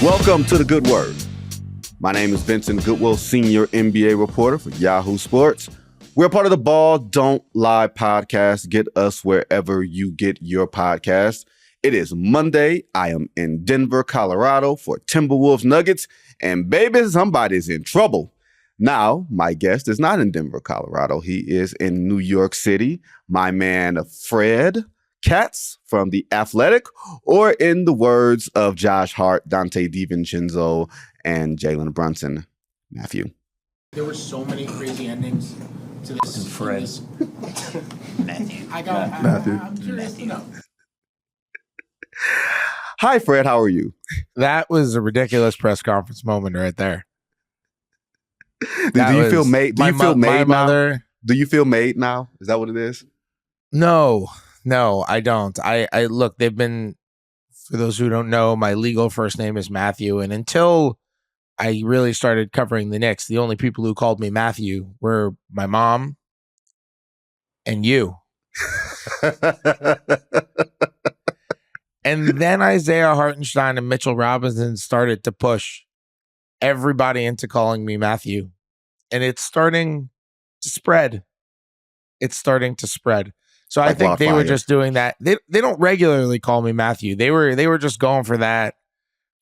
Welcome to The Good Word. My name is Vincent Goodwill, senior NBA reporter for Yahoo Sports. We're part of the Ball Don't Lie podcast. Get us wherever you get your podcast. It is Monday. I am in Denver, Colorado for Timberwolves Nuggets, and baby, somebody's in trouble. Now, my guest is not in Denver, Colorado. He is in New York City. My man, Fred Katz from The Athletic, or in the words of Josh Hart, Dante DiVincenzo, and Jalen Brunson, Matthew. There were so many crazy endings to this. And Fred. Matthew. Matthew. I'm curious to know. Hi, Fred. How are you? That was a ridiculous press conference moment right there. Do you feel made? Do you feel made now? Do you feel made now? Is that what it is? No, I don't. I look, they've been, for those who don't know, my legal first name is Matthew. And until I really started covering the Knicks, the only people who called me Matthew were my mom and you. And then Isaiah Hartenstein and Mitchell Robinson started to push everybody into calling me Matthew. And it's starting to spread. So I think they were just doing that. They don't regularly call me Matthew. They were just going for that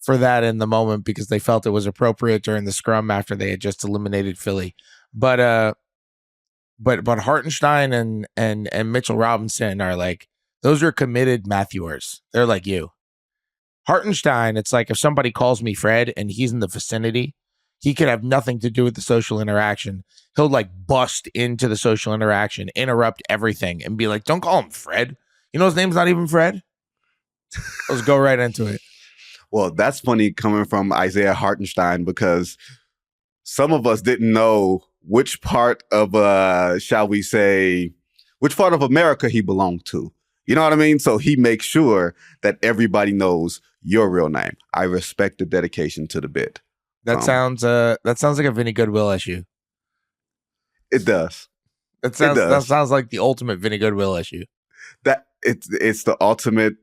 in the moment because they felt it was appropriate during the scrum after they had just eliminated Philly. But Hartenstein and Mitchell Robinson are like, those are committed Matthewers. They're like you. Hartenstein, it's like if somebody calls me Fred and he's in the vicinity, he could have nothing to do with the social interaction. He'll like bust into the social interaction, interrupt everything, and be like, don't call him Fred. You know his name's not even Fred? Let's go right into it. Well, that's funny coming from Isaiah Hartenstein because some of us didn't know which part of, which part of America he belonged to. You know what I mean? So he makes sure that everybody knows your real name. I respect the dedication to the bit. That sounds like a Vinny Goodwill issue. It does. That sounds like the ultimate Vinny Goodwill issue. That it's the ultimate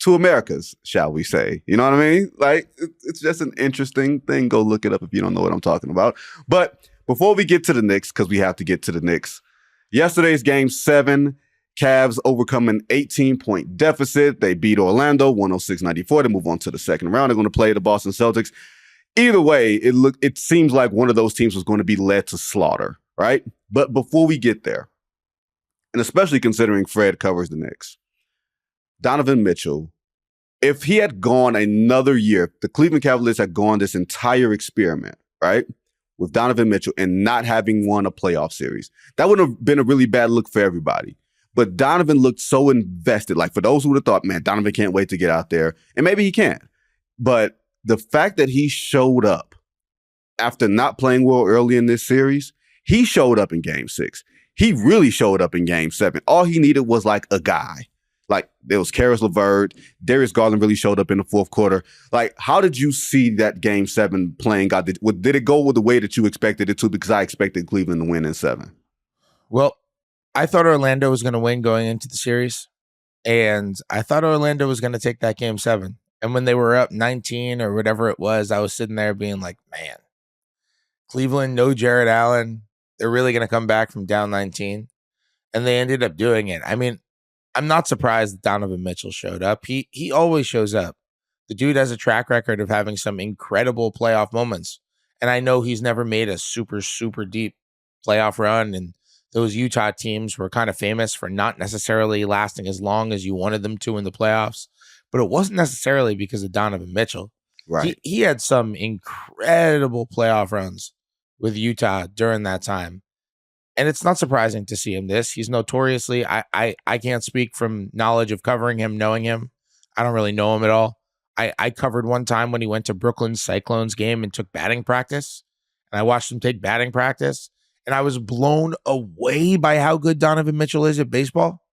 to America's, shall we say? You know what I mean? Like it's just an interesting thing. Go look it up if you don't know what I'm talking about. But before we get to the Knicks, because we have to get to the Knicks, yesterday's Game 7. Cavs overcome an 18-point deficit. They beat Orlando 106-94 to move on to the second round. They're going to play the Boston Celtics. Either way, it seems like one of those teams was going to be led to slaughter, right? But before we get there, and especially considering Fred covers the Knicks, Donovan Mitchell, if he had gone another year, the Cleveland Cavaliers had gone this entire experiment, right, with Donovan Mitchell and not having won a playoff series, that would have been a really bad look for everybody. But Donovan looked so invested. Like, for those who would have thought, man, Donovan can't wait to get out there. And maybe he can. But the fact that he showed up after not playing well early in this series, he showed up in Game 6. He really showed up in Game 7. All he needed was, like, a guy. Like, there was Karis LeVert. Darius Garland really showed up in the fourth quarter. Like, how did you see that Game 7 playing out? Did it go with the way that you expected it to? Because I expected Cleveland to win in 7. Well, I thought Orlando was going to win going into the series, and I thought Orlando was going to take that Game 7. And when they were up 19 or whatever it was, I was sitting there being like, man, Cleveland, no Jared Allen. They're really going to come back from down 19. And they ended up doing it. I mean, I'm not surprised that Donovan Mitchell showed up. He always shows up. The dude has a track record of having some incredible playoff moments. And I know he's never made a super, super deep playoff run, and those Utah teams were kind of famous for not necessarily lasting as long as you wanted them to in the playoffs, but it wasn't necessarily because of Donovan Mitchell. Right. He had some incredible playoff runs with Utah during that time. And it's not surprising to see him this. He's notoriously, I can't speak from knowledge of covering him, knowing him. I don't really know him at all. I covered one time when he went to Brooklyn Cyclones game and took batting practice. And I watched him take batting practice. And I was blown away by how good Donovan Mitchell is at baseball.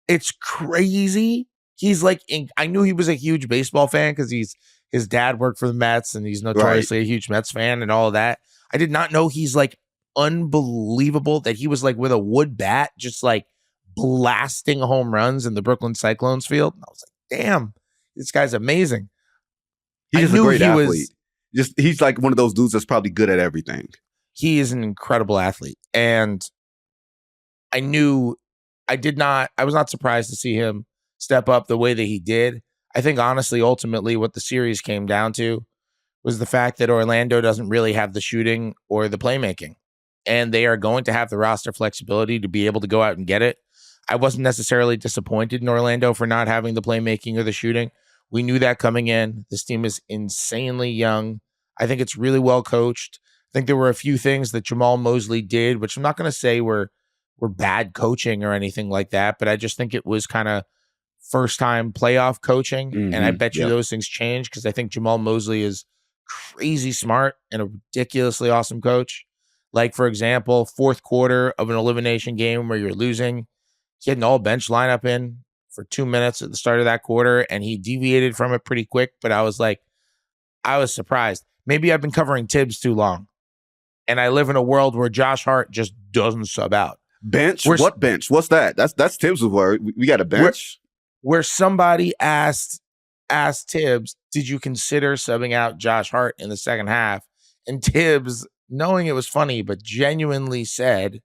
It's crazy. He's like, I knew he was a huge baseball fan because his dad worked for the Mets and he's notoriously a huge Mets fan and all of that. I did not know he's like unbelievable that he was like with a wood bat, just like blasting home runs in the Brooklyn Cyclones field. And I was like, damn, this guy's amazing. He's I just a knew great he athlete. was. He's like one of those dudes that's probably good at everything. He is an incredible athlete, and I was not surprised to see him step up the way that he did. I think honestly, ultimately, what the series came down to was the fact that Orlando doesn't really have the shooting or the playmaking, and they are going to have the roster flexibility to be able to go out and get it. I wasn't necessarily disappointed in Orlando for not having the playmaking or the shooting. We knew that coming in. This team is insanely young. I think it's really well coached. I think there were a few things that Jamal Mosley did, which I'm not going to say were bad coaching or anything like that, but I just think it was kind of first time playoff coaching. And I bet you those things change because I think Jamal Mosley is crazy smart and a ridiculously awesome coach. Like, for example, fourth quarter of an elimination game where you're losing, he had an all bench lineup in for 2 minutes at the start of that quarter, and he deviated from it pretty quick. But I was surprised. Maybe I've been covering Tibbs too long, and I live in a world where Josh Hart just doesn't sub out. Bench? What bench? What's that? That's Tibbs' word. We got a bench. Where somebody asked Tibbs, did you consider subbing out Josh Hart in the second half? And Tibbs, knowing it was funny, but genuinely said,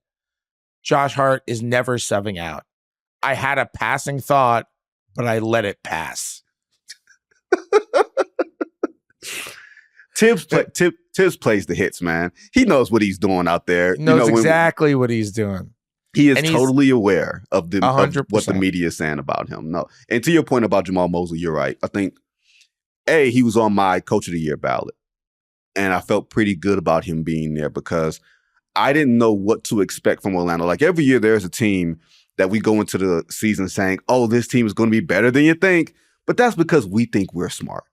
Josh Hart is never subbing out. I had a passing thought, but I let it pass. Tibbs plays the hits, man. He knows what he's doing out there. He knows exactly what he's doing. He is totally aware of of what the media is saying about him. No, and to your point about Jamal Mosley, you're right. I think, he was on my Coach of the Year ballot, and I felt pretty good about him being there because I didn't know what to expect from Orlando. Like every year, there's a team that we go into the season saying, "Oh, this team is going to be better than you think," but that's because we think we're smart.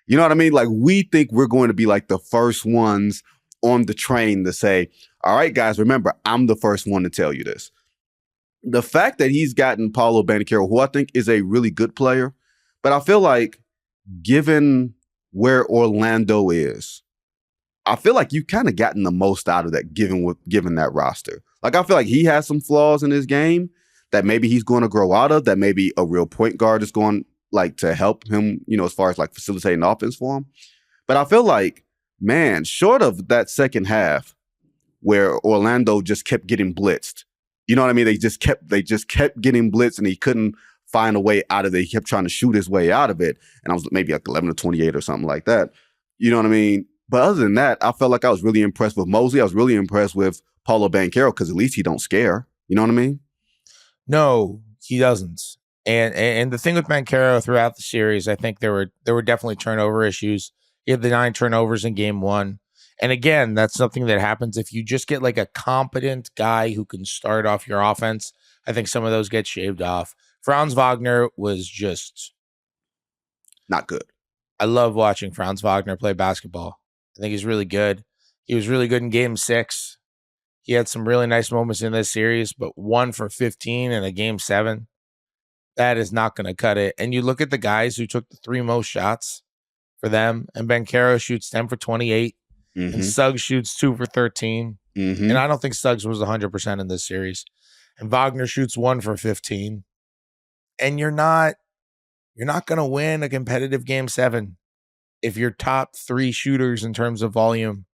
You know what I mean? Like we think we're going to be like the first ones on the train to say, "All right, guys, remember, I'm the first one to tell you this." The fact that he's gotten Paolo Banchero, who I think is a really good player, but I feel like given where Orlando is, I feel like you've kind of gotten the most out of that given that roster. Like I feel like he has some flaws in his game that maybe he's going to grow out of, that maybe a real point guard is going like to help him, as far as like facilitating offense for him. But I feel like, man, short of that second half where Orlando just kept getting blitzed, you know what I mean? They just kept getting blitzed and he couldn't find a way out of it. He kept trying to shoot his way out of it. And I was maybe like 11 to 28 or something like that. You know what I mean? But other than that, I felt like I was really impressed with Mosley. I was really impressed with Paolo Banchero because at least he don't scare. You know what I mean? No, he doesn't. And the thing with Banchero throughout the series, I think there were definitely turnover issues. He had the 9 turnovers in game 1. And again, that's something that happens if you just get like a competent guy who can start off your offense. I think some of those get shaved off. Franz Wagner was just not good. I love watching Franz Wagner play basketball. I think he's really good. He was really good in game 6. He had some really nice moments in this series, but 1 for 15 in a game 7, that is not going to cut it. And you look at the guys who took the 3 most shots for them, and Banchero shoots 10 for 28. And Suggs shoots 2 for 13. And I don't think Suggs was 100% in this series. And Wagner shoots 1 for 15. And you're not going to win a competitive game 7 if your top 3 shooters in terms of volume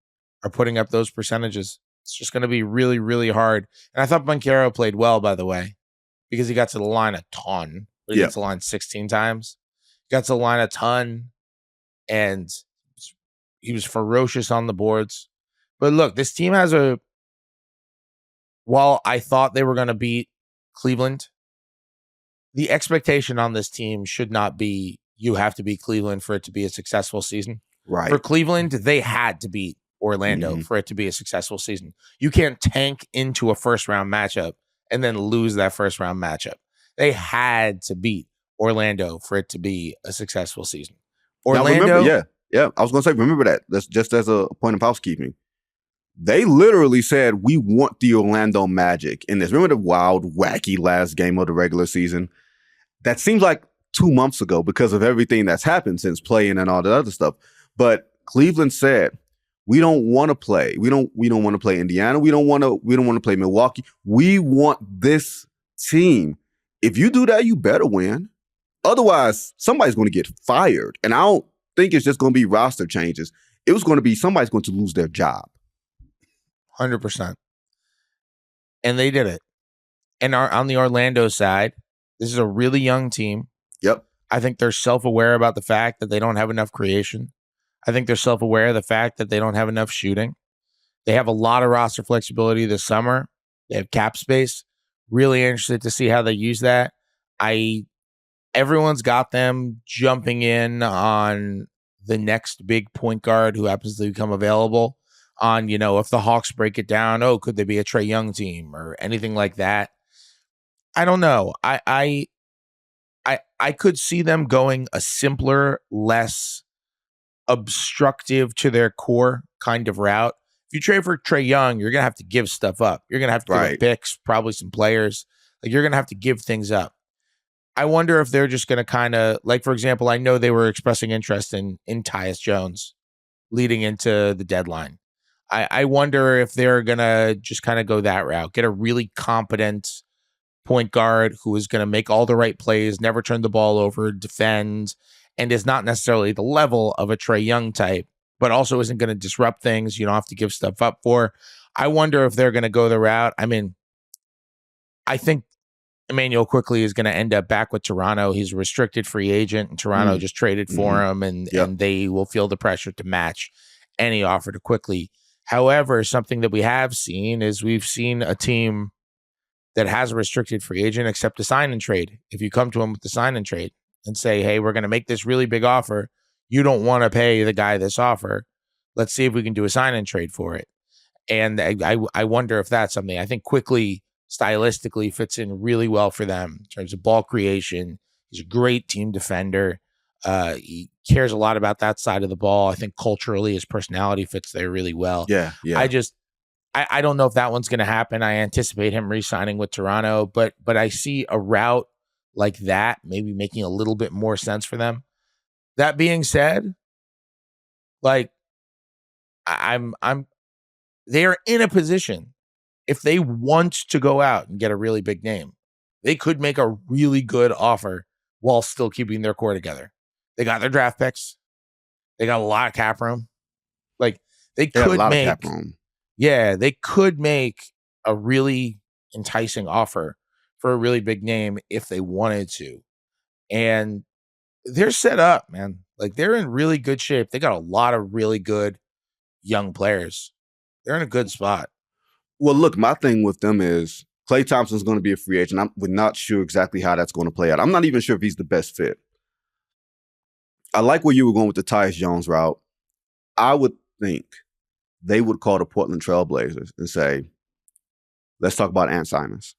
are putting up those percentages. It's just going to be really, really hard. And I thought Banchero played well, by the way, because he got to the line a ton. But he got to the line 16 times. He got to the line a ton. And he was ferocious on the boards. But look, this team has while I thought they were going to beat Cleveland, the expectation on this team should not be you have to beat Cleveland for it to be a successful season. Right. For Cleveland, they had to beat Orlando for it to be a successful season. You can't tank into a first-round matchup and then lose that first-round matchup. They had to beat Orlando for it to be a successful season. Orlando, Yeah, I was going to say, remember that. That's just as a point of housekeeping. They literally said, we want the Orlando Magic in this. Remember the wild, wacky last game of the regular season? That seems like 2 months ago because of everything that's happened since playing and all that other stuff. But Cleveland said, we don't want to play. We don't want to play Indiana. We don't want to play Milwaukee. We want this team. If you do that, you better win. Otherwise, somebody's going to get fired. And I think it's just going to be roster changes. It was going to be somebody's going to lose their job. 100%. And they did it. And on the Orlando side, this is a really young team. Yep. I think they're self-aware about the fact that they don't have enough creation. I think they're self-aware of the fact that they don't have enough shooting. They have a lot of roster flexibility this summer. They have cap space. Really interested to see how they use that. Everyone's got them jumping in on the next big point guard who happens to become available on, if the Hawks break it down, could they be a Trae Young team or anything like that? I don't know. I could see them going a simpler, less obstructive to their core kind of route. If you trade for Trae Young, you're going to have to give stuff up. You're going to have to give up picks, probably some players. Like, you're going to have to give things up. I wonder if they're just going to kind of, like, for example, I know they were expressing interest in Tyus Jones leading into the deadline. I wonder if they're going to just kind of go that route, get a really competent point guard who is going to make all the right plays, never turn the ball over, defend, and is not necessarily the level of a Trae Young type, but also isn't going to disrupt things you don't have to give stuff up for. I wonder if they're going to go the route. I mean, I think Emmanuel quickly is going to end up back with Toronto. He's a restricted free agent, and Toronto just traded for him, and they will feel the pressure to match any offer to Quickly. However, something that we have seen is we've seen a team that has a restricted free agent accept a sign and trade. If you come to him with the sign and trade and say, hey, we're going to make this really big offer, you don't want to pay the guy this offer. Let's see if we can do a sign and trade for it. And I wonder if that's something. I think Quickly stylistically fits in really well for them in terms of ball creation. He's a great team defender. He cares a lot about that side of the ball. I think culturally his personality fits there really well. Yeah. I don't know if that one's going to happen. I anticipate him re-signing with Toronto, but I see a route like that maybe making a little bit more sense for them. That being said, like, they're in a position, if they want to go out and get a really big name, they could make a really good offer while still keeping their core together. They got their draft picks. They got a lot of cap room. Like, they could make a really enticing offer for a really big name if they wanted to. And they're set up, man. Like, they're in really good shape. They got a lot of really good young players. They're in a good spot. Well, look, my thing with them is Klay Thompson's going to be a free agent. We're not sure exactly how that's going to play out. I'm not even sure if he's the best fit. I like where you were going with the Tyus Jones route. I would think they would call the Portland Trailblazers and say, let's talk about Ant Simons.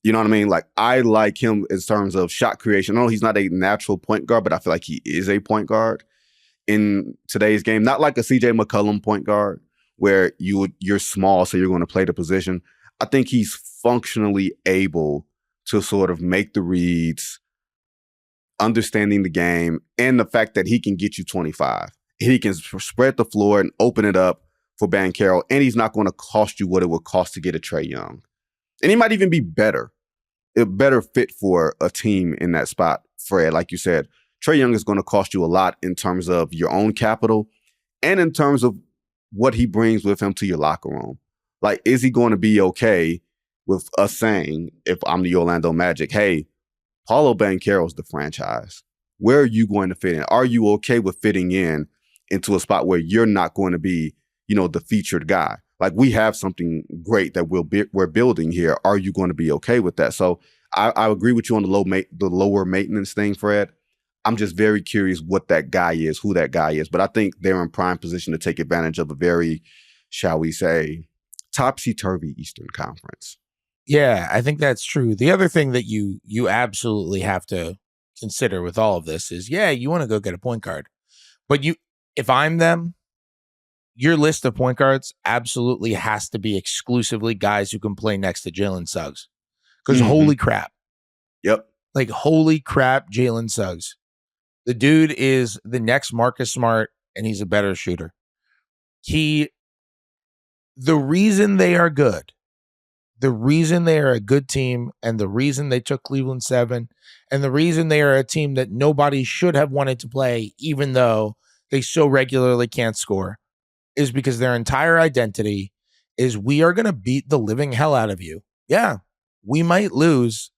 You know what I mean? Like, I like him in terms of shot creation. I know he's not a natural point guard, but I feel like he is a point guard in today's game. Not like a CJ McCollum point guard where you're small, so you're going to play the position. I think he's functionally able to sort of make the reads, understanding the game, and the fact that he can get you 25. He can spread the floor and open it up for Banchero, and he's not going to cost you what it would cost to get a Trae Young. And he might even be better. A better fit for a team in that spot, Fred. Like you said, Trae Young is going to cost you a lot in terms of your own capital and in terms of what he brings with him to your locker room. Like, is he going to be okay with us saying, if I'm the Orlando Magic, hey, Paolo Banchero's the franchise. Where are you going to fit in? Are you okay with fitting in into a spot where you're not going to be, the featured guy? Like, we have something great that we're building here. Are you going to be okay with that? So I agree with you on the lower maintenance thing, Fred. I'm just very curious what that guy is, who that guy is. But I think they're in prime position to take advantage of a very, shall we say, topsy-turvy Eastern Conference. Yeah, I think that's true. The other thing that you absolutely have to consider with all of this is, you want to go get a point guard. But if I'm them, your list of point guards absolutely has to be exclusively guys who can play next to Jalen Suggs. Because holy crap. Yep. Like, holy crap, Jalen Suggs. The dude is the next Marcus Smart, and he's a better shooter. The reason they are good, the reason they are a good team and the reason they took Cleveland 7 and the reason they are a team that nobody should have wanted to play, even though they so regularly can't score, is because their entire identity is we are going to beat the living hell out of you. Yeah, we might lose,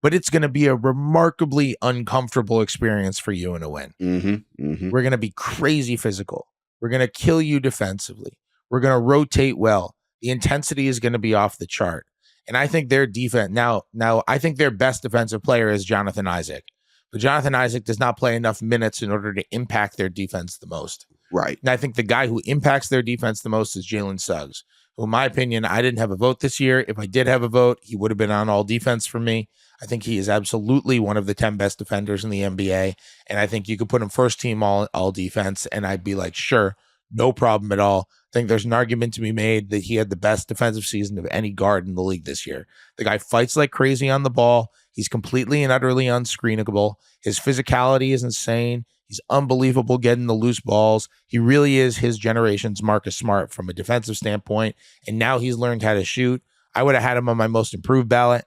but it's going to be a remarkably uncomfortable experience for you in a win. We're going to be crazy physical. We're going to kill you defensively. We're going to rotate well. The intensity is going to be off the chart. And I think their defense now I think their best defensive player is Jonathan Isaac. But Jonathan Isaac does not play enough minutes in order to impact their defense the most. Right. And I think the guy who impacts their defense the most is Jalen Suggs, who, in my opinion, I didn't have a vote this year. If I did have a vote, he would have been on all defense for me. I think he is absolutely one of the 10 best defenders in the NBA. And I think you could put him first team all defense, and I'd be like, sure, no problem at all. I think there's an argument to be made that he had the best defensive season of any guard in the league this year. The guy fights like crazy on the ball. He's completely and utterly unscreenable. His physicality is insane. He's unbelievable getting the loose balls. He really is his generation's Marcus Smart from a defensive standpoint. And now he's learned how to shoot. I would have had him on my most improved ballot.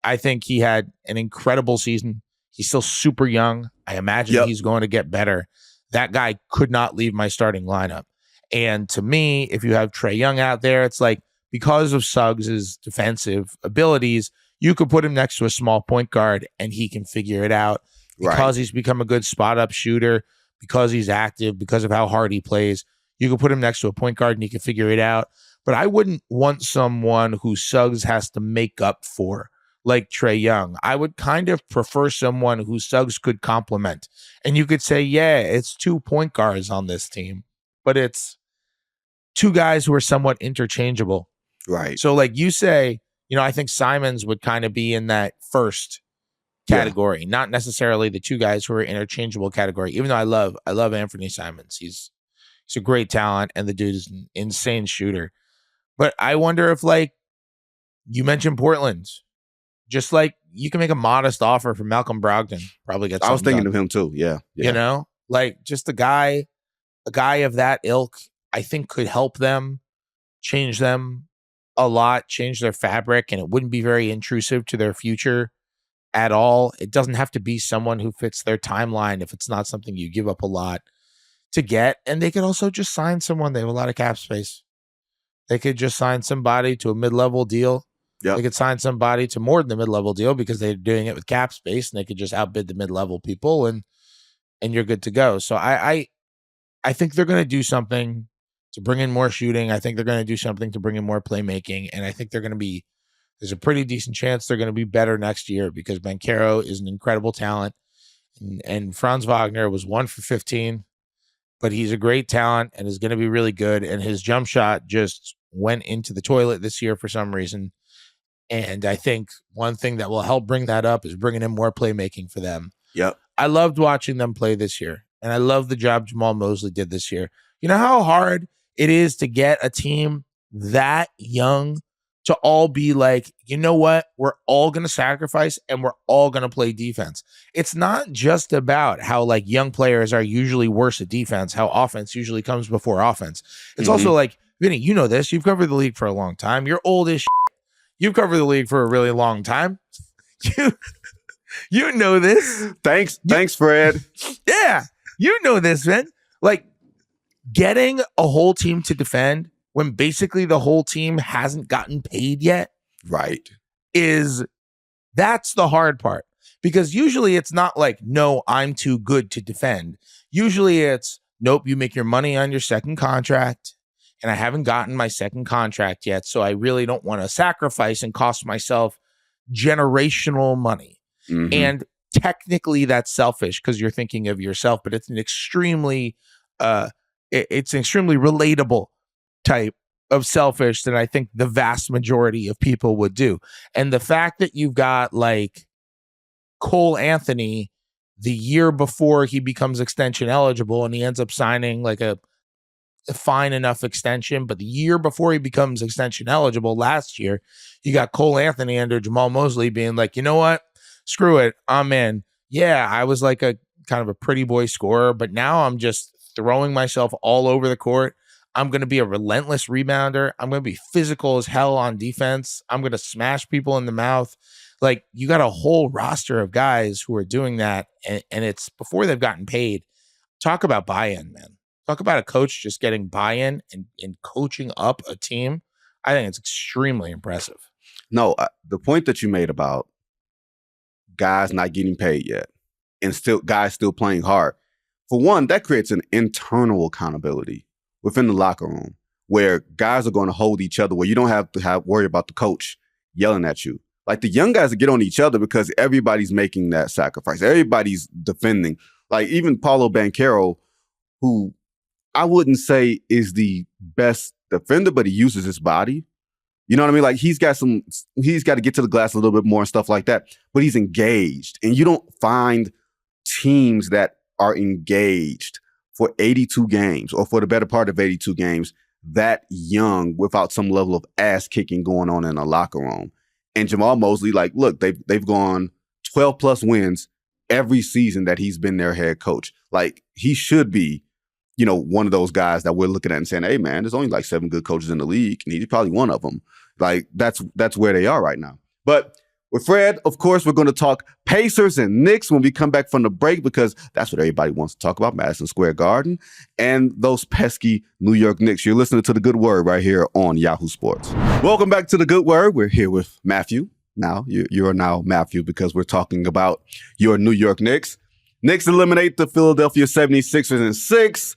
I think he had an incredible season. He's still super young. I imagine he's going to get better. That guy could not leave my starting lineup. And to me, if you have Trae Young out there, it's like, because of Suggs' defensive abilities, you could put him next to a small point guard and he can figure it out. Because he's become a good spot-up shooter, because he's active, because of how hard he plays, you can put him next to a point guard and he can figure it out. But I wouldn't want someone who Suggs has to make up for, like Trae Young. I would kind of prefer someone who Suggs could complement. And you could say, yeah, it's 2 point guards on this team, but it's 2 guys who are somewhat interchangeable. Right. So like you say, I think Simons would kind of be in that first category, not necessarily the 2 guys who are interchangeable category, even though I love Anthony Simons. He's a great talent and the dude is an insane shooter. But I wonder if, like, you mentioned Portland, just like you can make a modest offer for Malcolm Brogdon, probably get something I was thinking done. of him too. Yeah. Like just a guy of that ilk, I think could help them, change them a lot, change their fabric, and it wouldn't be very intrusive to their future at all. It doesn't have to be someone who fits their timeline if it's not something you give up a lot to get. And they could also just sign someone. They have a lot of cap space. They could just sign somebody to a mid-level deal. They could sign somebody to more than the mid-level deal because they're doing it with cap space, and they could just outbid the mid-level people, and you're good to go. So I think they're going to do something to bring in more shooting. I think they're going to do something to bring in more playmaking, and I think there's a pretty decent chance they're going to be better next year because Banchero is an incredible talent, and Franz Wagner was 1 for 15, but he's a great talent and is going to be really good, and his jump shot just went into the toilet this year for some reason, and I think one thing that will help bring that up is bringing in more playmaking for them. I loved watching them play this year, and I love the job Jamal Mosley did this year. You know how hard it is to get a team that young to all be like, you know what? We're all going to sacrifice and we're all going to play defense. It's not just about how like young players are usually worse at defense, how offense usually comes before offense. It's also like, Vinny, you know this. You've covered the league for a long time. You're old as shit. You've covered the league for a really long time. You know this. Thanks, Fred. Yeah, you know this, man. Like getting a whole team to defend when basically the whole team hasn't gotten paid yet. Right. That's the hard part. Because usually it's not like, no, I'm too good to defend. Usually it's, nope, you make your money on your second contract, and I haven't gotten my second contract yet, so I really don't want to sacrifice and cost myself generational money. And technically that's selfish because you're thinking of yourself, but it's an extremely relatable type of selfish that I think the vast majority of people would do. And the fact that you've got like Cole Anthony the year before he becomes extension eligible and he ends up signing like a fine enough extension, but the year before he becomes extension eligible last year, you got Cole Anthony under Jamal Mosley being like, you know what? Screw it. I'm in. Yeah, I was like a kind of a pretty boy scorer, but now I'm just throwing myself all over the court. I'm going to be a relentless rebounder. I'm going to be physical as hell on defense. I'm going to smash people in the mouth. Like, you got a whole roster of guys who are doing that, and it's before they've gotten paid. Talk about buy-in, man. Talk about a coach just getting buy-in and coaching up a team. I think it's extremely impressive. No, the point that you made about guys not getting paid yet and guys still playing hard, for one, that creates an internal accountability within the locker room where guys are going to hold each other, where you don't have to worry about the coach yelling at you. Like, the young guys get on each other because everybody's making that sacrifice. Everybody's defending. Like, even Paolo Banchero, who I wouldn't say is the best defender, but he uses his body. You know what I mean? Like, he's got to get to the glass a little bit more and stuff like that, but he's engaged. And you don't find teams that are engaged for 82 games or for the better part of 82 games that young without some level of ass kicking going on in a locker room. And Jamal Mosley, like, look, they've gone 12 plus wins every season that he's been their head coach. Like, he should be, one of those guys that we're looking at and saying, hey, man, there's only like 7 good coaches in the league, and he's probably one of them. Like, that's where they are right now. But with Fred, of course, we're going to talk Pacers and Knicks when we come back from the break, because that's what everybody wants to talk about, Madison Square Garden and those pesky New York Knicks. You're listening to The Good Word right here on Yahoo Sports. Welcome back to The Good Word. We're here with Matthew. Now, you are now Matthew because we're talking about your New York Knicks. Knicks eliminate the Philadelphia 76ers in 6.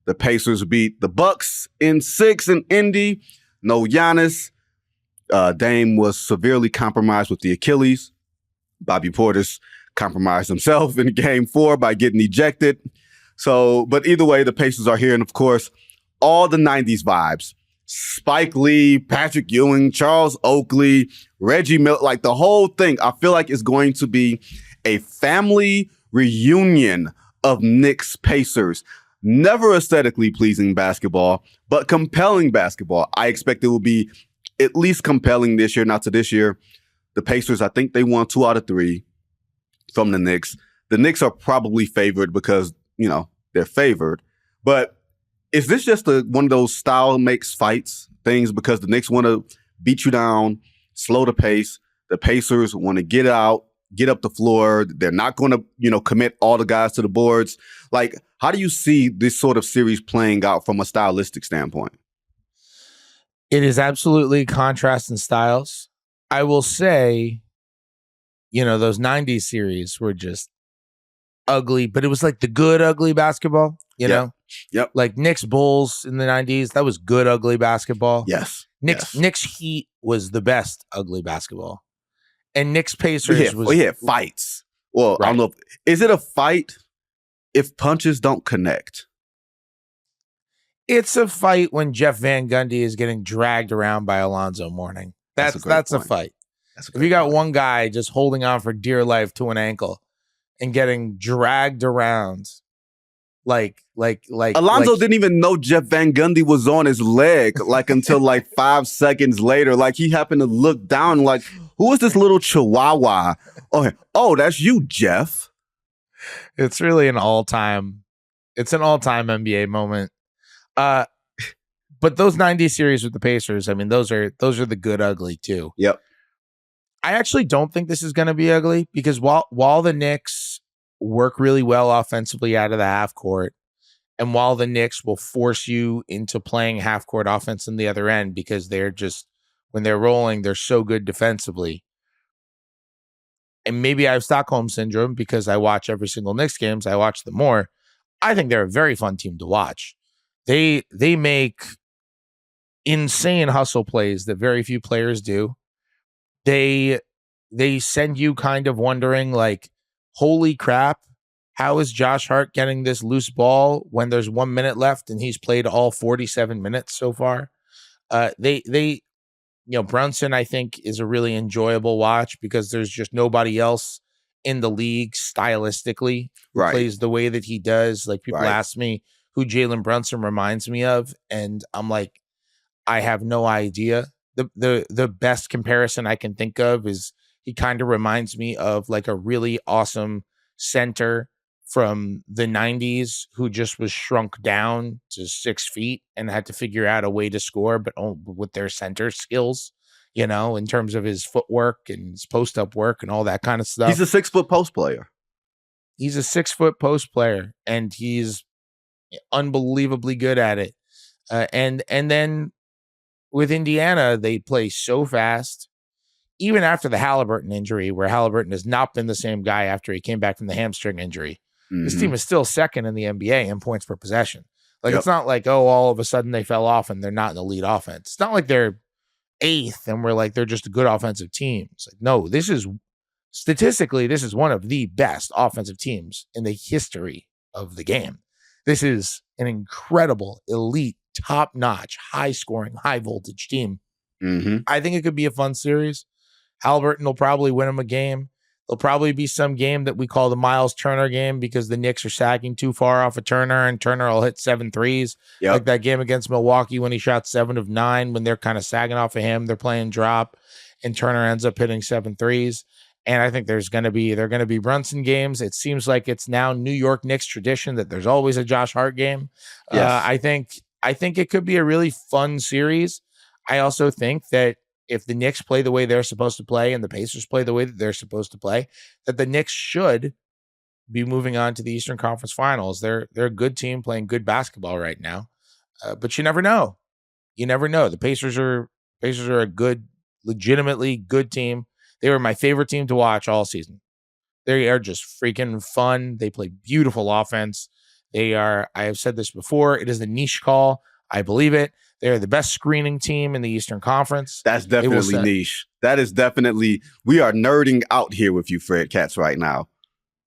The Pacers beat the Bucks in 6 in Indy. No Giannis. Dame was severely compromised with the Achilles. Bobby Portis compromised himself in Game 4 by getting ejected. But either way, the Pacers are here. And of course, all the 90s vibes. Spike Lee, Patrick Ewing, Charles Oakley, Reggie Miller, like the whole thing. I feel like it's going to be a family reunion of Knicks Pacers. Never aesthetically pleasing basketball, but compelling basketball. I expect it will be at least compelling this year. Not to this year. The Pacers, I think they won 2 out of 3 from the Knicks. The Knicks are probably favored because, they're favored. But is this just one of those style makes fights things because the Knicks want to beat you down, slow the pace? The Pacers want to get out, get up the floor. They're not going to, commit all the guys to the boards. Like, how do you see this sort of series playing out from a stylistic standpoint? It is absolutely contrast in styles. I will say, those 90s series were just ugly, but it was like the good ugly basketball, you know? Yep. Like Knicks Bulls in the 90s, that was good ugly basketball. Yes. Knicks Heat was the best ugly basketball. And Knicks Pacers we had fights. Well, right. I don't know. Is it a fight if punches don't connect? It's a fight when Jeff Van Gundy is getting dragged around by Alonzo Mourning. That's a fight. If you got one guy just holding on for dear life to an ankle and getting dragged around, like Alonzo didn't even know Jeff Van Gundy was on his leg until 5 seconds later. Like, he happened to look down like, who is this little chihuahua? Oh, that's you, Jeff. It's really an all-time NBA moment. But those 90 series with the Pacers, I mean, those are the good ugly too. Yep. I actually don't think this is going to be ugly because while the Knicks work really well offensively out of the half court, and while the Knicks will force you into playing half court offense in the other end because they're just, when they're rolling, they're so good defensively. And maybe I have Stockholm syndrome because I watch every single Knicks games. I watch them more. I think they're a very fun team to watch. They make insane hustle plays that very few players do. They send you kind of wondering, like, holy crap, how is Josh Hart getting this loose ball when there's 1 minute left and he's played all 47 minutes so far? Brunson, I think, is a really enjoyable watch because there's just nobody else in the league stylistically who plays the way that he does. Like, people ask me who Jalen Brunson reminds me of, and I'm like, I have no idea. The best comparison I can think of is he kind of reminds me of like a really awesome center from the 90s who just was shrunk down to 6 feet and had to figure out a way to score, but with their center skills, in terms of his footwork and his post-up work and all that kind of stuff. He's a 6-foot post player. He's a 6-foot post player, and he's unbelievably good at it. And then with Indiana, they play so fast. Even after the Halliburton injury, where Halliburton has not been the same guy after he came back from the hamstring injury, this team is still second in the NBA in points per possession. It's not like, all of a sudden they fell off and they're not an elite offense. It's not like they're 8th and we're like, they're just a good offensive team. It's like, no, statistically, this is one of the best offensive teams in the history of the game. This is an incredible, elite, top-notch, high-scoring, high-voltage team. I think it could be a fun series. Halliburton will probably win him a game. There'll probably be some game that we call the Miles Turner game because the Knicks are sagging too far off of Turner, and Turner will hit 7 threes. Like that game against Milwaukee when he shot 7 of 9 when they're kind of sagging off of him. They're playing drop, and Turner ends up hitting 7 threes. And I think they're going to be Brunson games. It seems like it's now New York Knicks tradition that there's always a Josh Hart game. Yes. I think it could be a really fun series. I also think that if the Knicks play the way they're supposed to play and the Pacers play the way that they're supposed to play, that the Knicks should be moving on to the Eastern Conference Finals. They're a good team playing good basketball right now, but you never know. You never know. The Pacers are a good, legitimately good team. They were my favorite team to watch all season. They are just freaking fun. They play beautiful offense. I have said this before, it is the niche call. I believe it. They're the best screening team in the Eastern Conference. That's definitely niche. That is definitely, we are nerding out here with you, Fred Katz, right now.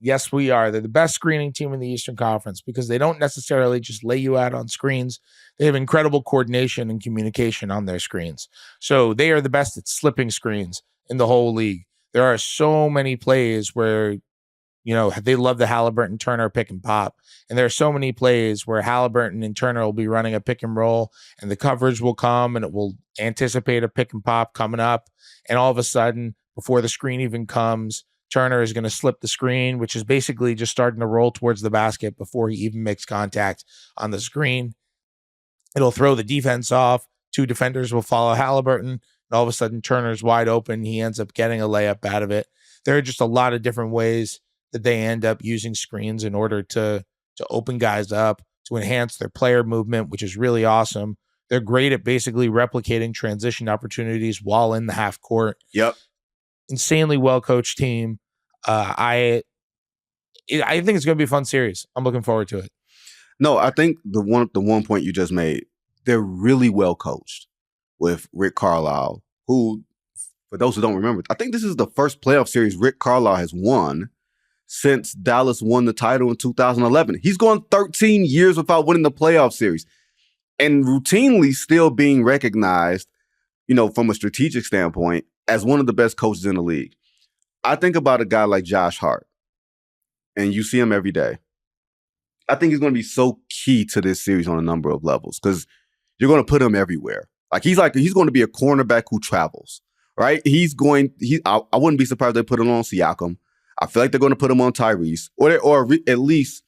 Yes, we are. They're the best screening team in the Eastern Conference because they don't necessarily just lay you out on screens. They have incredible coordination and communication on their screens. So they are the best at slipping screens in the whole league. There are so many plays where, they love the Halliburton Turner pick and pop. And there are so many plays where Halliburton and Turner will be running a pick and roll and the coverage will come and it will anticipate a pick and pop coming up. And all of a sudden, before the screen even comes, Turner is going to slip the screen, which is basically just starting to roll towards the basket before he even makes contact on the screen. It'll throw the defense off. 2 defenders will follow Halliburton. And all of a sudden, Turner's wide open. He ends up getting a layup out of it. There are just a lot of different ways that they end up using screens in order to open guys up, to enhance their player movement, which is really awesome. They're great at basically replicating transition opportunities while in the half court. Yep. Insanely well-coached team. I think it's going to be a fun series. I'm looking forward to it. No, I think the one point you just made, they're really well coached with Rick Carlisle, who, for those who don't remember, I think this is the first playoff series Rick Carlisle has won since Dallas won the title in 2011. He's gone 13 years without winning the playoff series and routinely still being recognized, from a strategic standpoint, as one of the best coaches in the league. I think about a guy like Josh Hart, and you see him every day. I think he's going to be so key to this series on a number of levels because you're going to put him everywhere. He's going to be a cornerback who travels, right? I wouldn't be surprised if they put him on Siakam. I feel like they're going to put him on Tyrese, or at least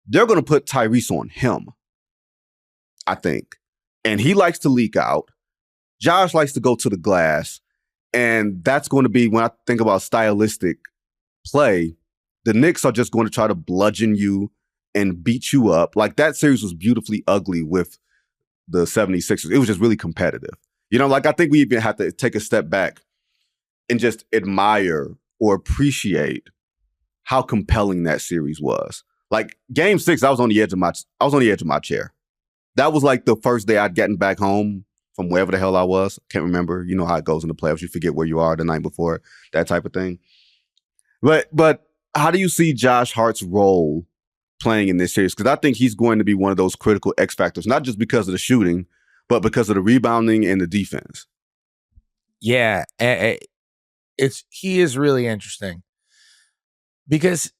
they're going to put Tyrese on him, I think. And he likes to leak out. Josh likes to go to the glass. And that's going to be, when I think about stylistic play, the Knicks are just going to try to bludgeon you and beat you up. That series was beautifully ugly with the 76ers. It was just really competitive. I think we even have to take a step back and just admire or appreciate how compelling that series was. Game 6, I was on the edge of my chair. That was the first day I'd gotten back home from wherever the hell I was. Can't remember. You know how it goes in the playoffs. You forget where you are the night before, that type of thing. But how do you see Josh Hart's role playing in this series? Because I think he's going to be one of those critical X factors, not just because of the shooting, but because of the rebounding and the defense. Yeah, he is really interesting because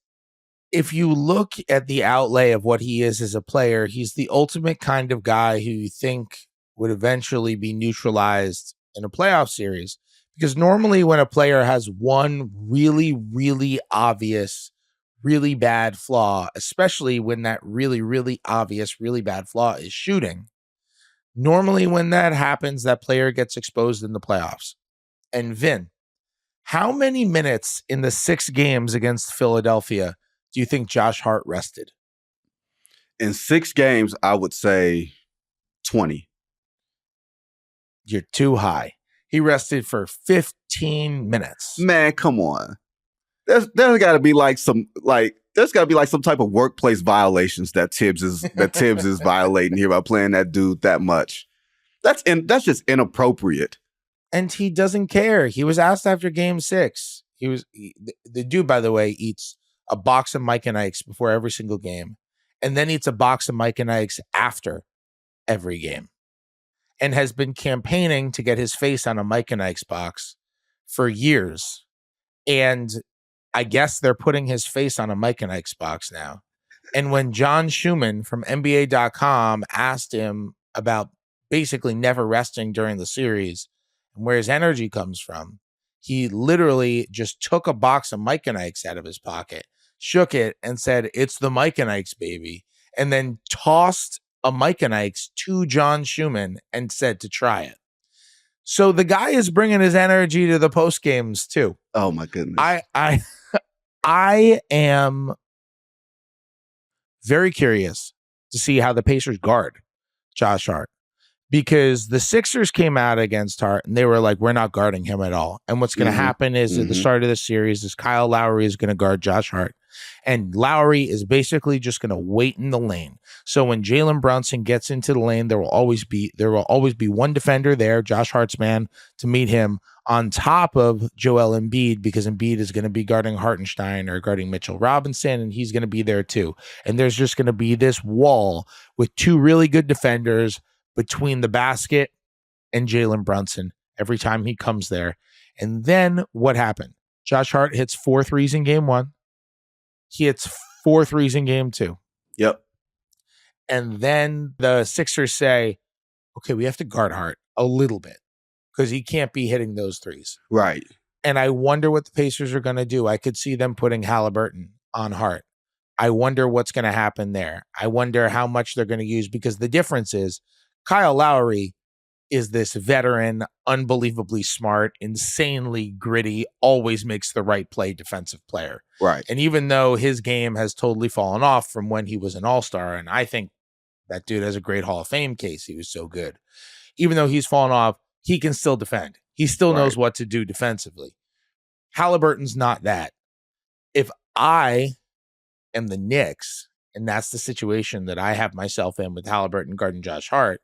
if you look at the outlay of what he is as a player, he's the ultimate kind of guy who you think would eventually be neutralized in a playoff series. Because normally when a player has one really, really obvious, really bad flaw, especially when that really, really obvious, really bad flaw is shooting. Normally when that happens, that player gets exposed in the playoffs. And Vin, how many minutes in the 6 games against Philadelphia do you think Josh Hart rested? In 6 games, I would say 20. You're too high. He rested for 15 minutes. Man, come on. There's got to be like some type of workplace violations that Tibbs is violating here by playing that dude that much. That's just inappropriate. And he doesn't care. He was asked after game 6. The dude, by the way, eats a box of Mike and Ike's before every single game, and then eats a box of Mike and Ike's after every game, and has been campaigning to get his face on a Mike and Ike's box for years. And I guess they're putting his face on a Mike and Ike's box now. And when John Schumann from NBA.com asked him about basically never resting during the series and where his energy comes from, he literally just took a box of Mike and Ike's out of his pocket, shook it, and said, "It's the Mike and Ike's, baby," and then tossed a Mike and Ike's to John Schumann and said to try it. So the guy is bringing his energy to the post games too. Oh my goodness. I am very curious to see how the Pacers guard Josh Hart, because the Sixers came out against Hart and they were like, we're not guarding him at all. And what's going to happen is at the start of the series is Kyle Lowry is going to guard Josh Hart. And Lowry is basically just going to wait in the lane. So when Jalen Brunson gets into the lane, there will always be one defender there, Josh Hart's man, to meet him on top of Joel Embiid, because Embiid is going to be guarding Hartenstein or guarding Mitchell Robinson, and he's going to be there too. And there's just going to be this wall with 2 really good defenders between the basket and Jalen Brunson every time he comes there. And then what happened? Josh Hart hits 4 threes in game 1. He hits 4 threes in game 2. Yep. And then the Sixers say, okay, we have to guard Hart a little bit because he can't be hitting those threes. Right. And I wonder what the Pacers are going to do. I could see them putting Halliburton on Hart. I wonder what's going to happen there. I wonder how much they're going to use, because the difference is Kyle Lowry is this veteran, unbelievably smart, insanely gritty, always makes the right play defensive player. Right. And even though his game has totally fallen off from when he was an all-star, and I think that dude has a great Hall of Fame case, he was so good. Even though he's fallen off, he can still defend. He still knows what to do defensively. Halliburton's not that. If I am the Knicks, and that's the situation that I have myself in with Halliburton guarding Josh Hart,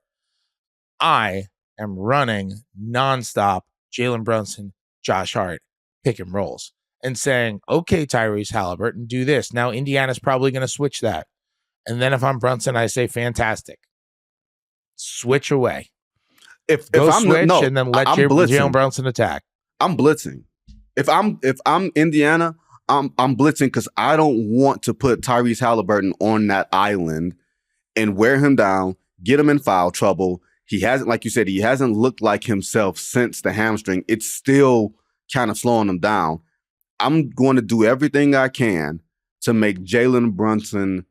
I am running nonstop Jalen Brunson, Josh Hart, pick and rolls, and saying, okay, Tyrese Halliburton, do this. Now, Indiana's probably going to switch that. And then if I'm Brunson, I say, fantastic. Switch away. If Go I'm switch and then let Jalen Brunson attack. I'm blitzing. If I'm Indiana, I'm blitzing, because I don't want to put Tyrese Halliburton on that island and wear him down, get him in foul trouble. He hasn't, like you said, he hasn't looked like himself since the hamstring. It's still kind of slowing him down. I'm going to do everything I can to make Jalen Brunson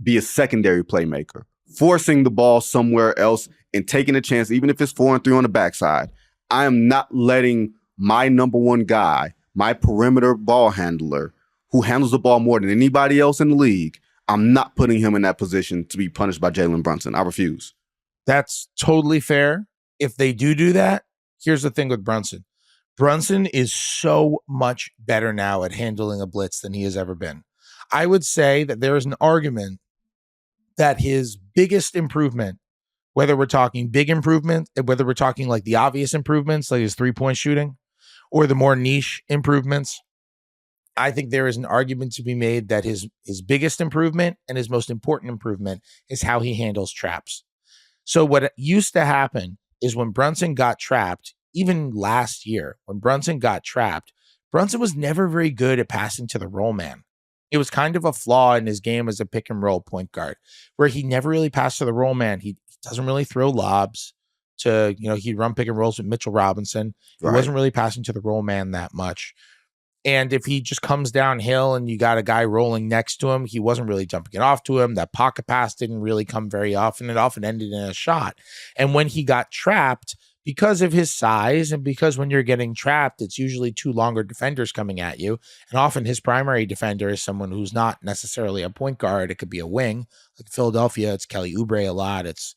be a secondary playmaker, forcing the ball somewhere else and taking a chance, even if it's 4 and 3 on the backside. I am not letting my number one guy, my perimeter ball handler, who handles the ball more than anybody else in the league, I'm not putting him in that position to be punished by Jalen Brunson. I refuse. That's totally fair. If they do that, here's the thing with Brunson. Brunson is so much better now at handling a blitz than he has ever been. I would say that there is an argument that his biggest improvement, whether we're talking big improvement, whether we're talking like the obvious improvements, like his 3-point shooting, or the more niche improvements, I think there is an argument to be made that his biggest improvement and his most important improvement is how he handles traps. So what used to happen is when Brunson got trapped, even last year, when Brunson got trapped, Brunson was never very good at passing to the roll man. It was kind of a flaw in his game as a pick and roll point guard, where he never really passed to the roll man. He doesn't really throw lobs to, he'd run pick and rolls with Mitchell Robinson. He wasn't really passing to the roll man that much. And if he just comes downhill and you got a guy rolling next to him, he wasn't really jumping it off to him. That pocket pass didn't really come very often. It often ended in a shot. And when he got trapped, because of his size and because when you're getting trapped, it's usually two longer defenders coming at you. And often his primary defender is someone who's not necessarily a point guard. It could be a wing. Like Philadelphia, it's Kelly Oubre a lot. It's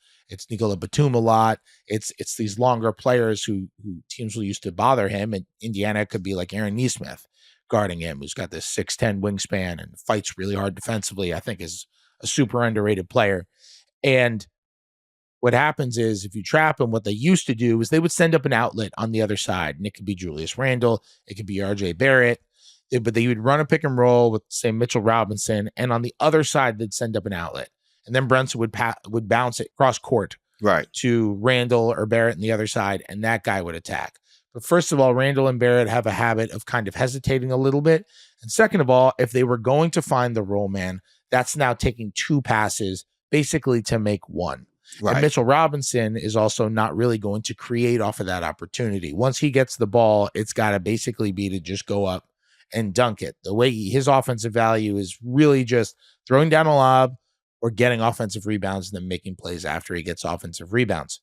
Nicola Batum a lot. It's these longer players who teams will use to bother him. And Indiana could be like Aaron Nesmith guarding him, who's got this 6'10" wingspan and fights really hard defensively. I think is a super underrated player. And what happens is if you trap him, what they used to do is they would send up an outlet on the other side. And it could be Julius Randle. It could be RJ Barrett. But they would run a pick and roll with, say, Mitchell Robinson. And on the other side, they'd send up an outlet. And then Brunson would bounce it cross court to Randle or Barrett on the other side. And that guy would attack. But first of all, Randle and Barrett have a habit of kind of hesitating a little bit. And second of all, if they were going to find the roll man, that's now taking two passes basically to make one. Right. And Mitchell Robinson is also not really going to create off of that opportunity. Once he gets the ball, it's got to basically be to just go up and dunk it. The way his offensive value is really just throwing down a lob or getting offensive rebounds and then making plays after he gets offensive rebounds.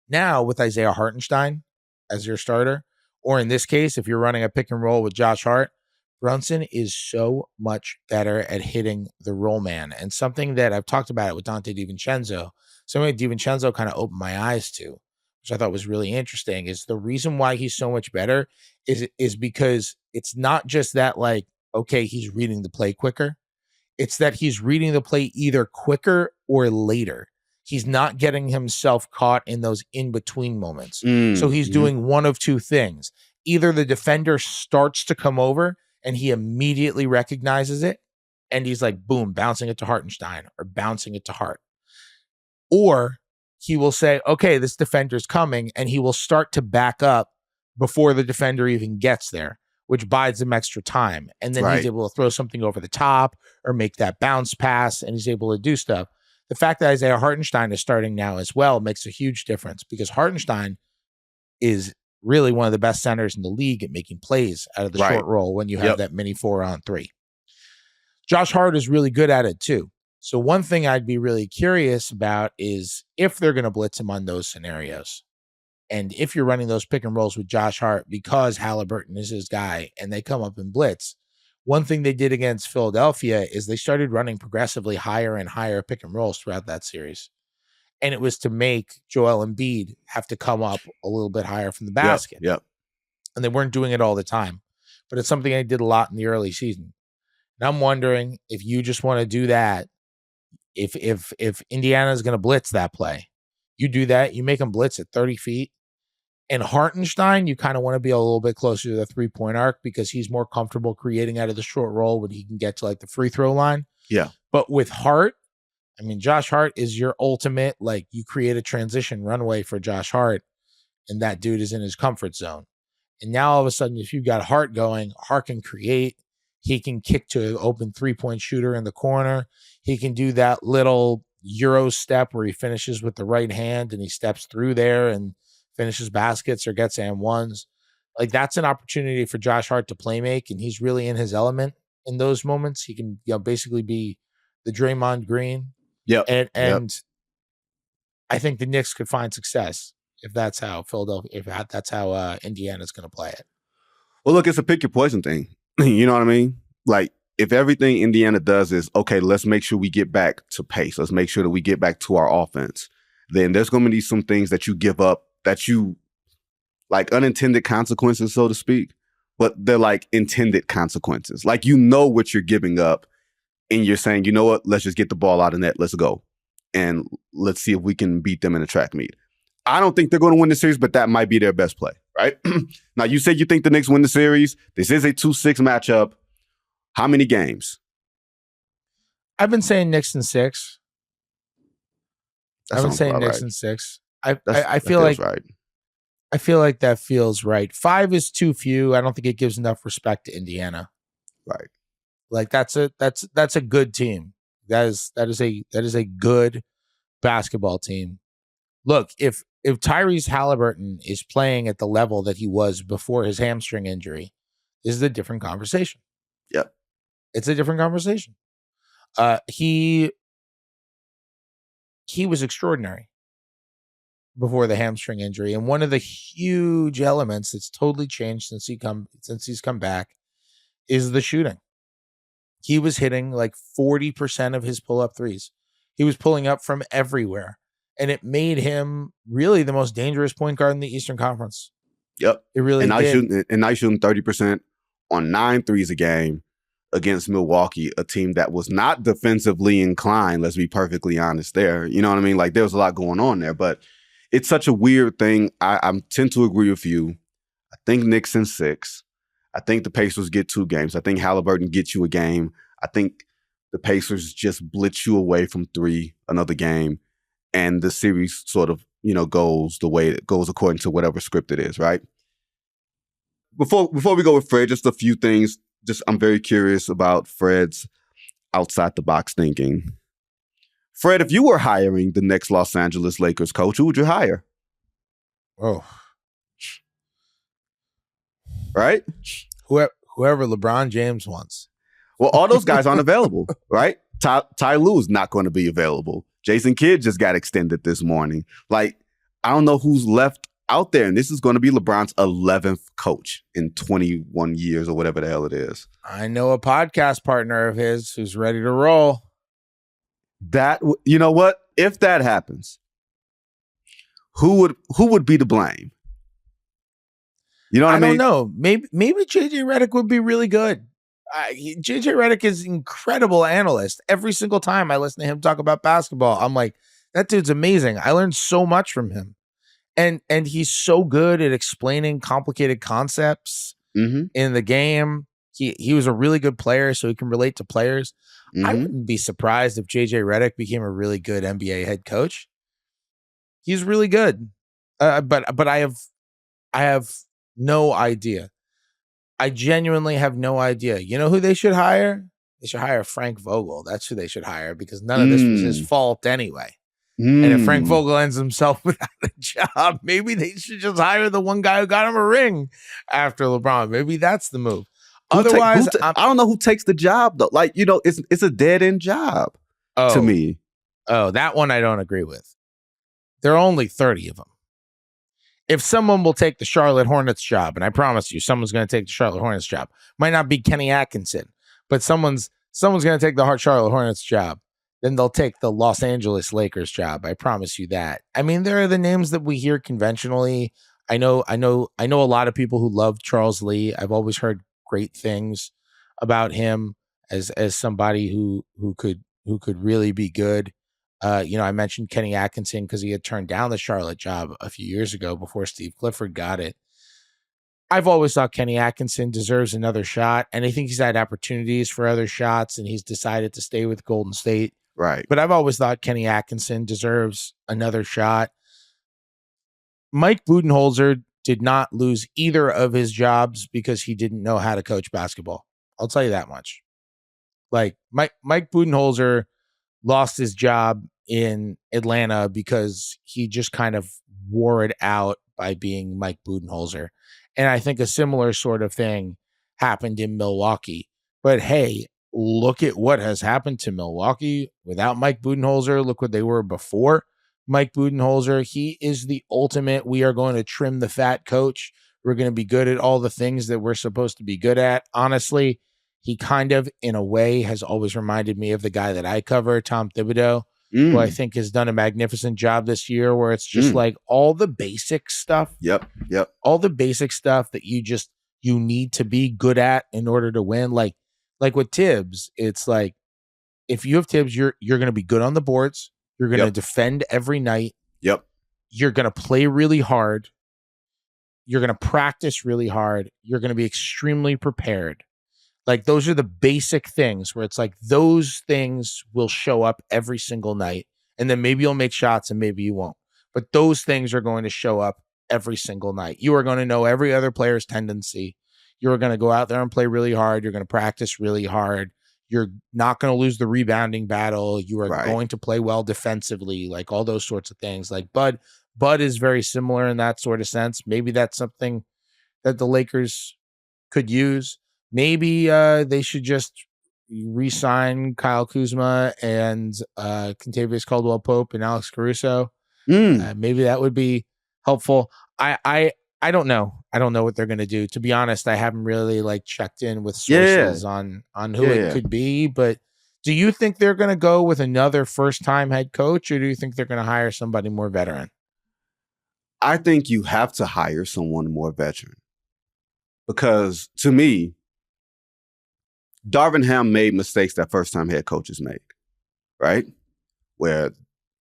Now with Isaiah Hartenstein as your starter, or in this case, if you're running a pick and roll with Josh Hart, Brunson is so much better at hitting the roll man. And something that I've talked about it with Dante DiVincenzo, something that DiVincenzo kind of opened my eyes to, which I thought was really interesting, is the reason why he's so much better is because it's not just that, like, okay, he's reading the play quicker. It's that he's reading the play either quicker or later. He's not getting himself caught in those in-between moments. So he's doing one of two things. Either the defender starts to come over and he immediately recognizes it, and he's like, boom, bouncing it to Hartenstein or bouncing it to Hart. Or he will say, okay, this defender's coming, and he will start to back up before the defender even gets there, which buys him extra time. And then he's able to throw something over the top or make that bounce pass, and he's able to do stuff. The fact that Isaiah Hartenstein is starting now as well makes a huge difference, because Hartenstein is really one of the best centers in the league at making plays out of the short roll when you have that mini 4-on-3. Josh Hart is really good at it too. So one thing I'd be really curious about is if they're going to blitz him on those scenarios. And if you're running those pick and rolls with Josh Hart because Halliburton is his guy and they come up and blitz, one thing they did against Philadelphia is they started running progressively higher and higher pick and rolls throughout that series. And it was to make Joel Embiid have to come up a little bit higher from the basket. And they weren't doing it all the time. But it's something they did a lot in the early season. And I'm wondering if you just want to do that, if Indiana is going to blitz that play, you do that, you make them blitz at 30 feet. And Hartenstein, you kind of want to be a little bit closer to the three-point arc because he's more comfortable creating out of the short roll when he can get to like the free throw line. But with Hart, I mean, Josh Hart is your ultimate, like, you create a transition runway for Josh Hart, and that dude is in his comfort zone. And now all of a sudden, if you've got Hart going, Hart can create. He can kick to an open three-point shooter in the corner. He can do that little Euro step where he finishes with the right hand and he steps through there and finishes baskets or gets and ones. Like, that's an opportunity for Josh Hart to play make, and he's really in his element in those moments. He can, basically be the Draymond Green. And I think the Knicks could find success if that's how Indiana's going to play it. Well, look, it's a pick your poison thing. You know what I mean? Like, if everything Indiana does is, okay, let's make sure we get back to pace. Let's make sure that we get back to our offense. Then there's going to be some things that you give up that you, like, unintended consequences, so to speak, but they're like intended consequences. Like, you know what you're giving up, and you're saying, you know what, let's just get the ball out of net. Let's go. And let's see if we can beat them in a track meet. I don't think they're going to win the series, but that might be their best play, right? Now, you said you think the Knicks win the series. This is a 2-6 matchup. How many games? I've been saying Knicks in 6. That I've been sounds saying about Knicks right. in 6. I feel like right. I feel like that feels right. 5 is too few. I don't think it gives enough respect to Indiana. Right. Like, that's a good team. That is a good basketball team. Look, if Tyrese Halliburton is playing at the level that he was before his hamstring injury, This is a different conversation. Yep. It's a different conversation. He was extraordinary before the hamstring injury, and one of the huge elements that's totally changed since he's come back is the shooting. He was hitting like 40% of his pull-up threes. He was pulling up from everywhere, and it made him really the most dangerous point guard in the Eastern Conference. Yep. It really did. And now shooting 30% on 9 threes a game against Milwaukee, a team that was not defensively inclined. Let's be perfectly honest there. You know what I mean? Like, there was a lot going on there, but it's such a weird thing. I tend to agree with you. I think Knicks in 6. I think the Pacers get 2 games. I think Halliburton gets you a game. I think the Pacers just blitz you away from 3 another game, and the series sort of, goes the way it goes according to whatever script it is, right? Before we go with Fred, just a few things. I'm very curious about Fred's outside the box thinking. Fred, if you were hiring the next Los Angeles Lakers coach, who would you hire? Oh, right? Whoever LeBron James wants. Well, all those guys aren't available, right? Ty Lue's not going to be available. Jason Kidd just got extended this morning. Like, I don't know who's left out there, and this is going to be LeBron's 11th coach in 21 years or whatever the hell it is. I know a podcast partner of his who's ready to roll. That, you know what? If that happens, who would be to blame? You know what I mean? I don't know. Maybe JJ Redick would be really good. JJ Redick is an incredible analyst. Every single time I listen to him talk about basketball, I'm like, that dude's amazing. I learned so much from him. And he's so good at explaining complicated concepts in the game. He was a really good player, so he can relate to players. I wouldn't be surprised if JJ Redick became a really good NBA head coach. He's really good. But I have no idea. I genuinely have no idea. You know who they should hire? They should hire Frank Vogel. That's who they should hire, because none of this was his fault anyway. And if Frank Vogel ends himself without a job, maybe they should just hire the one guy who got him a ring after LeBron. Maybe that's the move. Otherwise, I don't know who takes the job though. Like, it's a dead end job to me. Oh, that one I don't agree with. There are only 30 of them. If someone will take the Charlotte Hornets job, and I promise you, someone's going to take the Charlotte Hornets job. Might not be Kenny Atkinson, but someone's going to take the Charlotte Hornets job. Then they'll take the Los Angeles Lakers job. I promise you that. I mean, there are the names that we hear conventionally. I know a lot of people who love Charles Lee. I've always heard great things about him as somebody who could really be good. I mentioned Kenny Atkinson because he had turned down the Charlotte job a few years ago before Steve Clifford got it. I've always thought Kenny Atkinson deserves another shot, and I think he's had opportunities for other shots, and he's decided to stay with Golden State. Right. But I've always thought Kenny Atkinson deserves another shot. Mike Budenholzer did not lose either of his jobs because he didn't know how to coach basketball. I'll tell you that much. Like, Mike Budenholzer lost his job in Atlanta because he just kind of wore it out by being Mike Budenholzer. And I think a similar sort of thing happened in Milwaukee. But hey, look at what has happened to Milwaukee without Mike Budenholzer. Look what they were before Mike Budenholzer. He is the ultimate, we are going to trim the fat coach. We're going to be good at all the things that we're supposed to be good at. Honestly, he kind of, in a way, has always reminded me of the guy that I cover, Tom Thibodeau, who I think has done a magnificent job this year, where it's just like all the basic stuff. Yep. All the basic stuff that you need to be good at in order to win. Like with Tibbs, it's like, if you have Tibbs, you're going to be good on the boards. You're going to defend every night. Yep. You're going to play really hard. You're going to practice really hard. You're going to be extremely prepared. Like, those are the basic things where it's like those things will show up every single night. And then maybe you'll make shots and maybe you won't. But those things are going to show up every single night. You are going to know every other player's tendency. You're going to go out there and play really hard. You're going to practice really hard. You're not going to lose the rebounding battle. You are going to play well defensively, like all those sorts of things. Like Bud is very similar in that sort of sense. Maybe that's something that the Lakers could use. Maybe they should just re-sign Kyle Kuzma and Kentavious Caldwell-Pope and Alex Caruso. Maybe that would be helpful. I don't know. I don't know what they're going to do. To be honest, I haven't really checked in with sources on who it could be. But do you think they're going to go with another first-time head coach, or do you think they're going to hire somebody more veteran? I think you have to hire someone more veteran because, to me, Darvin Ham made mistakes that first-time head coaches make, right? Where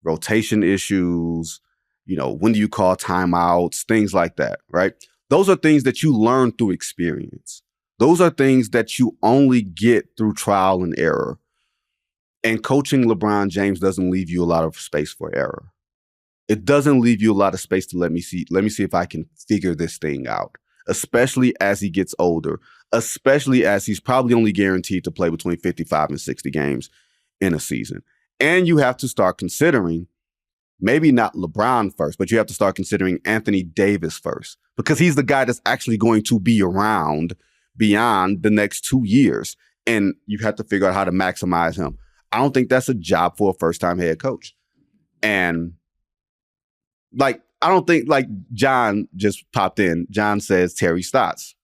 rotation issues, when do you call timeouts, things like that, right? Those are things that you learn through experience. Those are things that you only get through trial and error. And coaching LeBron James doesn't leave you a lot of space for error. It doesn't leave you a lot of space to let me see if I can figure this thing out, especially as he gets older, especially as he's probably only guaranteed to play between 55 and 60 games in a season. And you have to start considering maybe not LeBron first, but you have to start considering Anthony Davis first, because he's the guy that's actually going to be around beyond the next 2 years. And you have to figure out how to maximize him. I don't think that's a job for a first-time head coach. And I don't think, John just popped in. John says Terry Stotts.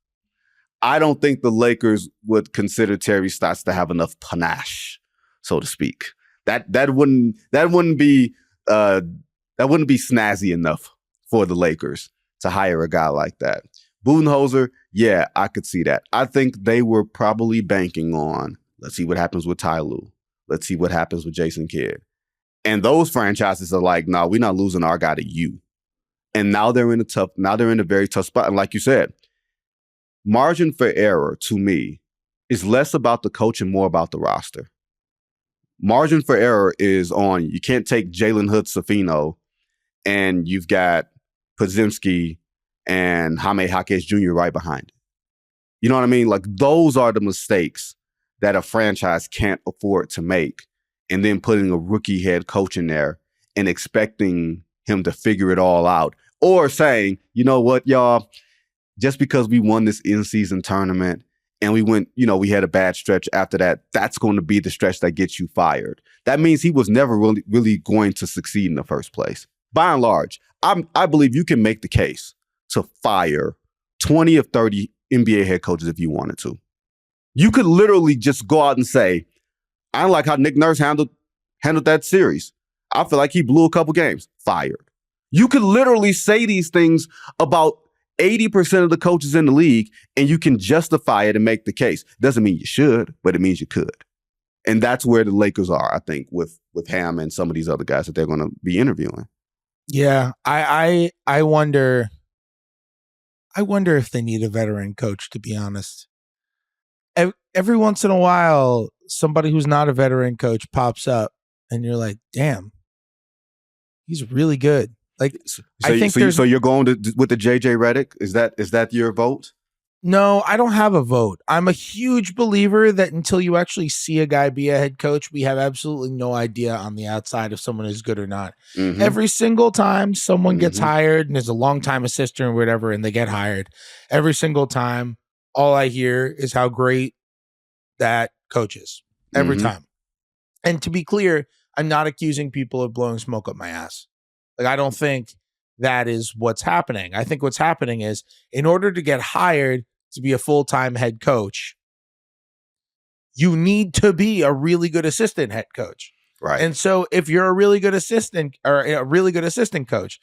I don't think the Lakers would consider Terry Stotts to have enough panache, so to speak. That wouldn't be snazzy enough for the Lakers to hire a guy like that. Budenholzer, yeah, I could see that. I think they were probably banking on, let's see what happens with Ty Lue. Let's see what happens with Jason Kidd. And those franchises are like, no, we're not losing our guy to you. And now they're in a very tough spot. And like you said, margin for error to me is less about the coach and more about the roster. Margin for error is on, you can't take Jalen Hood-Safino and you've got Podziemski and Jaime Jaquez Jr. right behind it. You know what I mean? Those are the mistakes that a franchise can't afford to make. And then putting a rookie head coach in there and expecting him to figure it all out. Or saying, you know what, y'all, just because we won this in-season tournament and we had a bad stretch after that, that's going to be the stretch that gets you fired. That means he was never really going to succeed in the first place. By and large, I believe you can make the case to fire 20 of 30 NBA head coaches if you wanted to. You could literally just go out and say, I don't like how Nick Nurse handled that series. I feel like he blew a couple games. Fired. You could literally say these things about 80% of the coaches in the league, and you can justify it and make the case. Doesn't mean you should, but it means you could. And that's where the Lakers are, I think, with Ham and some of these other guys that they're going to be interviewing. Yeah, I wonder if they need a veteran coach, to be honest. Every once in a while, somebody who's not a veteran coach pops up, and you're like, "Damn, he's really good." So you're going with the JJ Redick? Is that your vote? No, I don't have a vote. I'm a huge believer that until you actually see a guy be a head coach, we have absolutely no idea on the outside if someone is good or not. Mm-hmm. Every single time someone gets hired and is a longtime assistant or whatever, and they get hired, every single time, all I hear is how great that coach is. Every time. And to be clear, I'm not accusing people of blowing smoke up my ass. I don't think that is what's happening. I think what's happening is, in order to get hired to be a full-time head coach, you need to be a really good assistant head coach. Right. And so if you're a really good assistant or a really good assistant coach,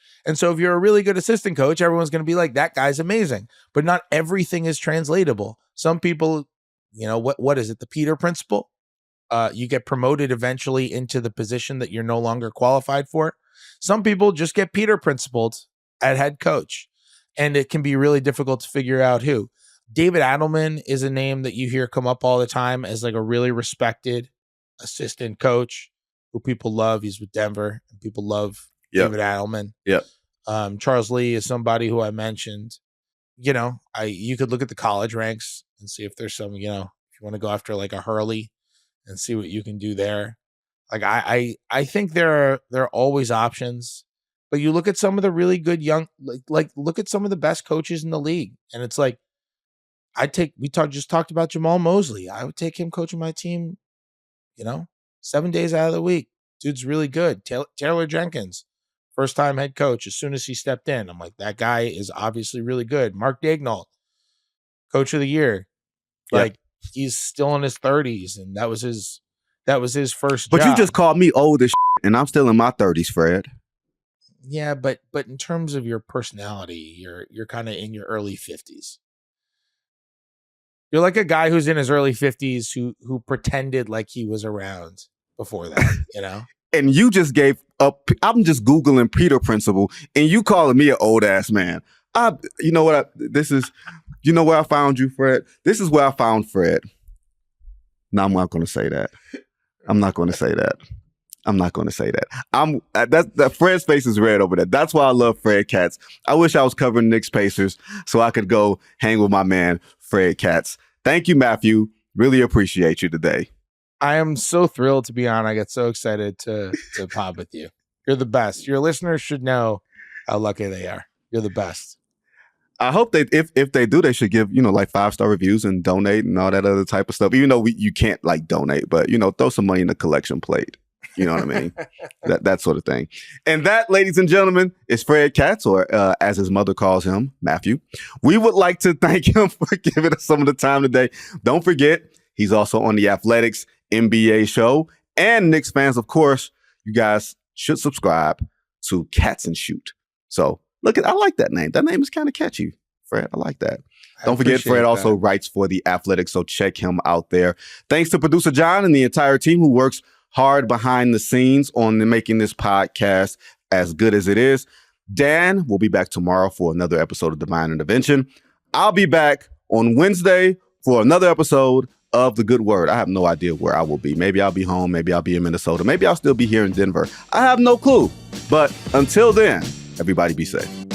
everyone's going to be like, that guy's amazing. But not everything is translatable. Some people, what is it? The Peter principle? You get promoted eventually into the position that you're no longer qualified for. Some people just get Peter principled at head coach, and it can be really difficult to figure out who. David Adelman is a name that you hear come up all the time as a really respected assistant coach who people love. He's with Denver, and people love David Adelman. Yep. Charles Lee is somebody who I mentioned. You could look at the college ranks and see if there's some, if you want to go after a Hurley and see what you can do there. I think there are always options, but you look at some of the really good young, look at some of the best coaches in the league, and it's just talked about Jamal Mosley. I would take him coaching my team, 7 days out of the week. Dude's really good. Taylor Jenkins, first time head coach. As soon as he stepped in, I'm like, that guy is obviously really good. Mark Daigneault, coach of the year. Yep. Like, he's still in his 30s, and that was his first But job. you just called me old as and I'm still in my 30s, Fred. Yeah, but in terms of your personality, you're kind of in your early 50s. You're like a guy who's in his early 50s who pretended like he was around before that, And you just gave up. I'm just Googling Peter Principle, and you calling me an old ass man. You know what? You know where I found you, Fred? This is where I found Fred. No, I'm not going to say that. I'm not going to say that. That Fred's face is red over there. That's why I love Fred Katz. I wish I was covering Knicks Pacers so I could go hang with my man, Fred Katz. Thank you, Matthew. Really appreciate you today. I am so thrilled to be on. I get so excited to pod with you. You're the best. Your listeners should know how lucky they are. You're the best. I hope if they do, they should give, like 5-star reviews and donate and all that other type of stuff. Even though you can't like donate, but throw some money in the collection plate. You know what I mean? that sort of thing. And that, ladies and gentlemen, is Fred Katz, or as his mother calls him, Matthew. We would like to thank him for giving us some of the time today. Don't forget, he's also on the Athletics NBA show. And Knicks fans, of course, you guys should subscribe to Cats and Shoot. So I like that name. That name is kind of catchy, Fred. I like that. Don't forget, Fred also writes for the Athletics, so check him out there. Thanks to producer John and the entire team who works hard behind the scenes on making this podcast as good as it is. Dan will be back tomorrow for another episode of Divine Intervention. I'll be back on Wednesday for another episode of The Good Word. I have no idea where I will be. Maybe I'll be home. Maybe I'll be in Minnesota. Maybe I'll still be here in Denver. I have no clue. But until then, everybody be safe.